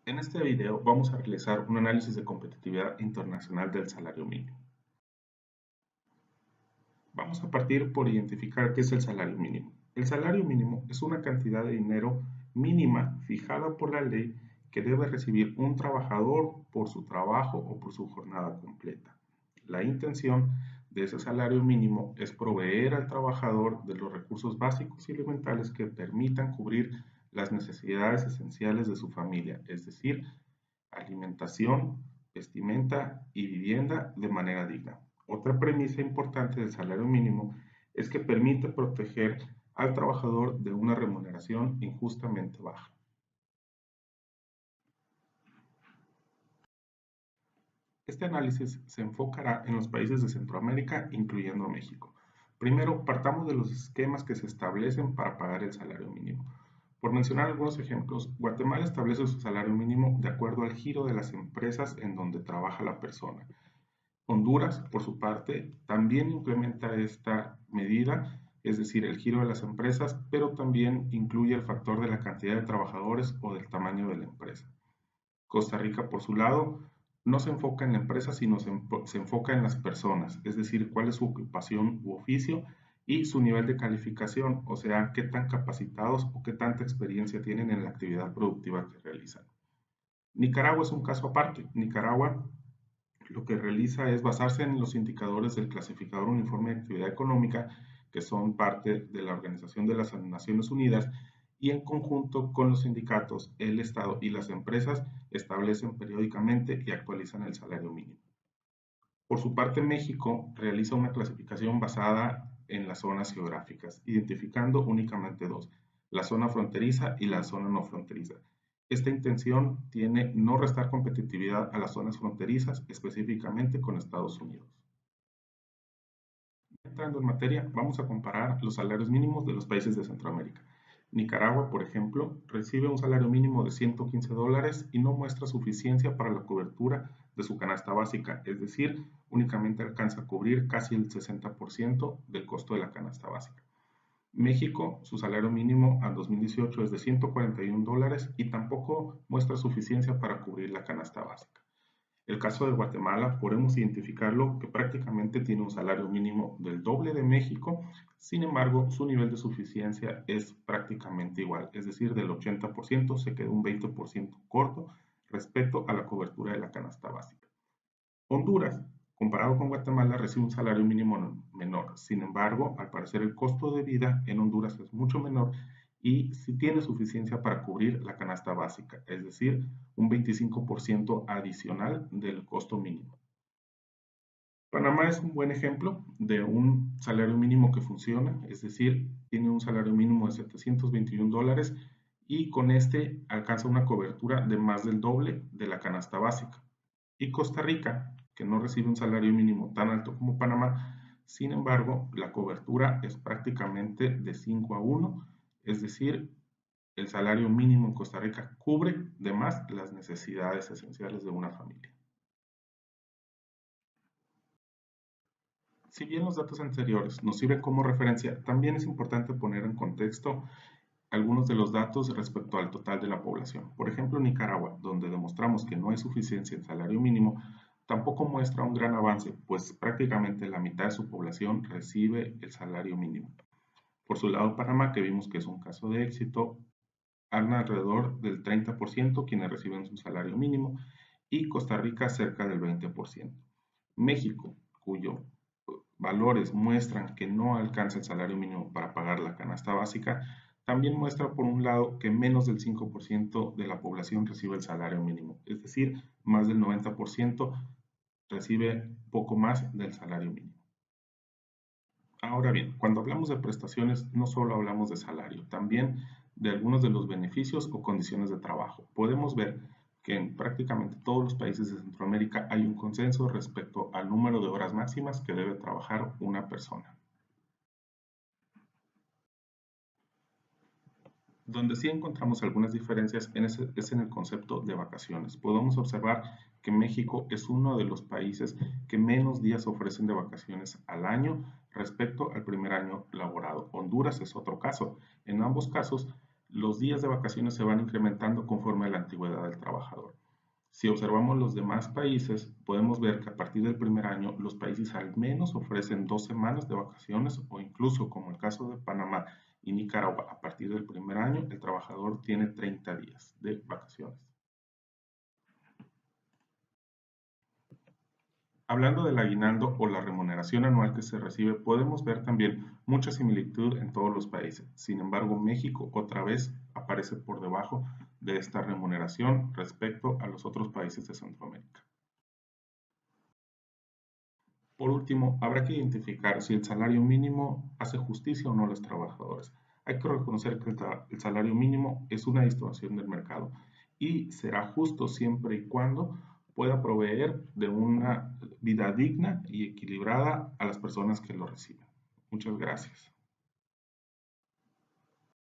En este video vamos a realizar un análisis de competitividad internacional del salario mínimo. Vamos a partir por identificar qué es el salario mínimo. El salario mínimo es una cantidad de dinero mínima fijada por la ley que debe recibir un trabajador por su trabajo o por su jornada completa. La intención de ese salario mínimo es proveer al trabajador de los recursos básicos y elementales que permitan cubrir las necesidades esenciales de su familia, es decir, alimentación, vestimenta y vivienda de manera digna. Otra premisa importante del salario mínimo es que permite proteger al trabajador de una remuneración injustamente baja. Este análisis se enfocará en los países de Centroamérica, incluyendo a México. Primero, partamos de los esquemas que se establecen para pagar el salario mínimo. Por mencionar algunos ejemplos, Guatemala establece su salario mínimo de acuerdo al giro de las empresas en donde trabaja la persona. Honduras, por su parte, también implementa esta medida, es decir, el giro de las empresas, pero también incluye el factor de la cantidad de trabajadores o del tamaño de la empresa. Costa Rica, por su lado, no se enfoca en la empresa, sino se enfoca en las personas, es decir, cuál es su ocupación u oficio y su nivel de calificación, o sea, qué tan capacitados o qué tanta experiencia tienen en la actividad productiva que realizan. Nicaragua es un caso aparte. Nicaragua lo que realiza es basarse en los indicadores del Clasificador Uniforme de Actividad Económica, que son parte de la Organización de las Naciones Unidas, y en conjunto con los sindicatos, el Estado y las empresas establecen periódicamente y actualizan el salario mínimo. Por su parte, México realiza una clasificación basada en las zonas geográficas, identificando únicamente dos, la zona fronteriza y la zona no fronteriza. Esta intención tiene no restar competitividad a las zonas fronterizas, específicamente con Estados Unidos. Entrando en materia, vamos a comparar los salarios mínimos de los países de Centroamérica. Nicaragua, por ejemplo, recibe un salario mínimo de $115 y no muestra suficiencia para la cobertura de su canasta básica, es decir, únicamente alcanza a cubrir casi el 60% del costo de la canasta básica. México, su salario mínimo al 2018 es de $141 y tampoco muestra suficiencia para cubrir la canasta básica. El caso de Guatemala podemos identificarlo que prácticamente tiene un salario mínimo del doble de México, sin embargo su nivel de suficiencia es prácticamente igual, es decir, del 80% se queda un 20% corto respecto a la cobertura de la canasta básica. Honduras, comparado con Guatemala, recibe un salario mínimo menor, sin embargo, al parecer el costo de vida en Honduras es mucho menor y sí tiene suficiencia para cubrir la canasta básica, es decir, un 25% adicional del costo mínimo. Panamá es un buen ejemplo de un salario mínimo que funciona, es decir, tiene un salario mínimo de $721 y con este alcanza una cobertura de más del doble de la canasta básica. Y Costa Rica, que no recibe un salario mínimo tan alto como Panamá, sin embargo, la cobertura es prácticamente de 5-1, es decir, el salario mínimo en Costa Rica cubre de más las necesidades esenciales de una familia. Si bien los datos anteriores nos sirven como referencia, también es importante poner en contexto algunos de los datos respecto al total de la población. Por ejemplo, Nicaragua, donde demostramos que no hay suficiencia en salario mínimo, tampoco muestra un gran avance, pues prácticamente la mitad de su población recibe el salario mínimo. Por su lado, Panamá, que vimos que es un caso de éxito, anda alrededor del 30% quienes reciben su salario mínimo y Costa Rica cerca del 20%. México, cuyos valores muestran que no alcanza el salario mínimo para pagar la canasta básica, también muestra por un lado que menos del 5% de la población recibe el salario mínimo, es decir, más del 90% recibe poco más del salario mínimo. Ahora bien, cuando hablamos de prestaciones, no solo hablamos de salario, también de algunos de los beneficios o condiciones de trabajo. Podemos ver que en prácticamente todos los países de Centroamérica hay un consenso respecto al número de horas máximas que debe trabajar una persona. Donde sí encontramos algunas diferencias es en el concepto de vacaciones. Podemos observar que México es uno de los países que menos días ofrecen de vacaciones al año respecto al primer año laborado. Honduras es otro caso. En ambos casos, Los días de vacaciones se van incrementando conforme a la antigüedad del trabajador. Si observamos los demás países, podemos ver que a partir del primer año los países al menos ofrecen 2 semanas de vacaciones o incluso, como el caso de Panamá y Nicaragua, a partir del primer año el trabajador tiene 30 días de vacaciones. Hablando del aguinaldo o la remuneración anual que se recibe, podemos ver también mucha similitud en todos los países. Sin embargo, México otra vez aparece por debajo de esta remuneración respecto a los otros países de Centroamérica. Por último, habrá que identificar si el salario mínimo hace justicia o no a los trabajadores. Hay que reconocer que el salario mínimo es una distorsión del mercado y será justo siempre y cuando pueda proveer de una vida digna y equilibrada a las personas que lo reciben. Muchas gracias.